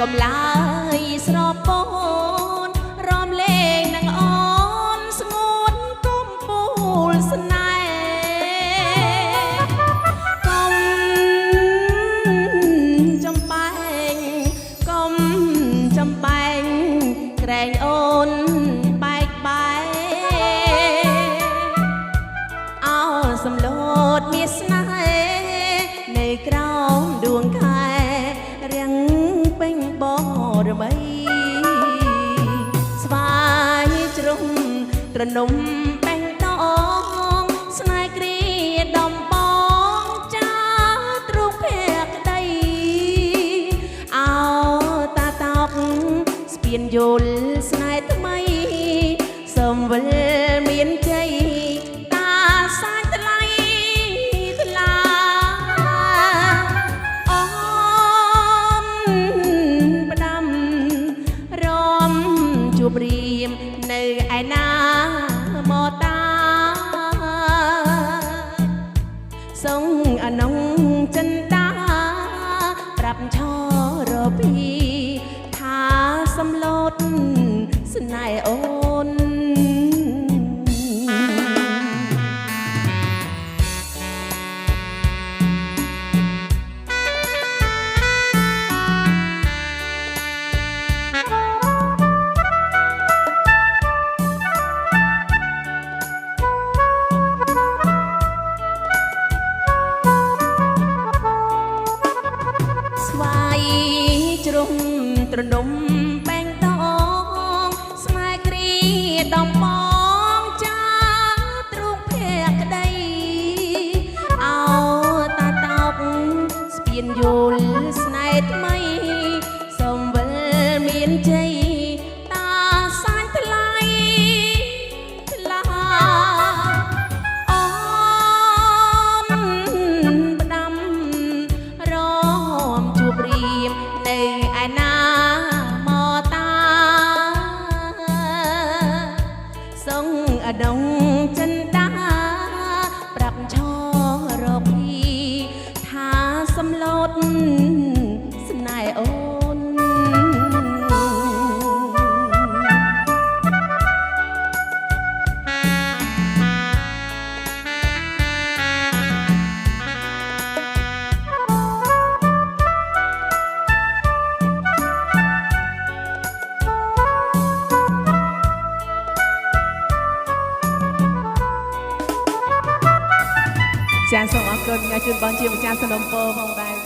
កំឡើយស្រពូនរំលេងនឹងអូនស្ងួនគុំពូលស្នេហ៍កុំចំបែងកុំចំបែងក្រែងអូនបែកបែកអោសំឡូតមានស្នេហ៍នៅក្រោមដួងខែរៀងពេញបរមីស្វាយជ្រុំត្រនំបែងដងស្នេហ៍គ្រាដំបងចាទ្រុងភក្តីអោតាតោកស្ពានយល់ស្នេហ៍ថ្មីសំវិលមានជ័យតាសាច់ថ្លៃថ្លាអូនផ្ដាំរំជួបរៀមនៅឯណាមកតាសុងអនុងចិនតាប្រាប់ឆរពីថាសំឡូតស្នេហ៍អូនស្វាយជ្រុំត្រនំបែងដងស្នេហ៍គ្រាដំបងចាទ្រុងភក្តីអោតាតោកស្ពានយល់ស្នេហ៍ថ្មីសំវិលមានជ័យតាសាច់ថ្លៃថ្លាអូនផ្ដាំរំជួបរៀមនៅឯណាមកតាសុងអដងចិនតាប្រាប់ឆរពីថាសំឡូតស្នេហ៍អូនចាសសូមអរគុណអ្នកជួនបងជាម្ចាស់សំណុំពរផងដែរ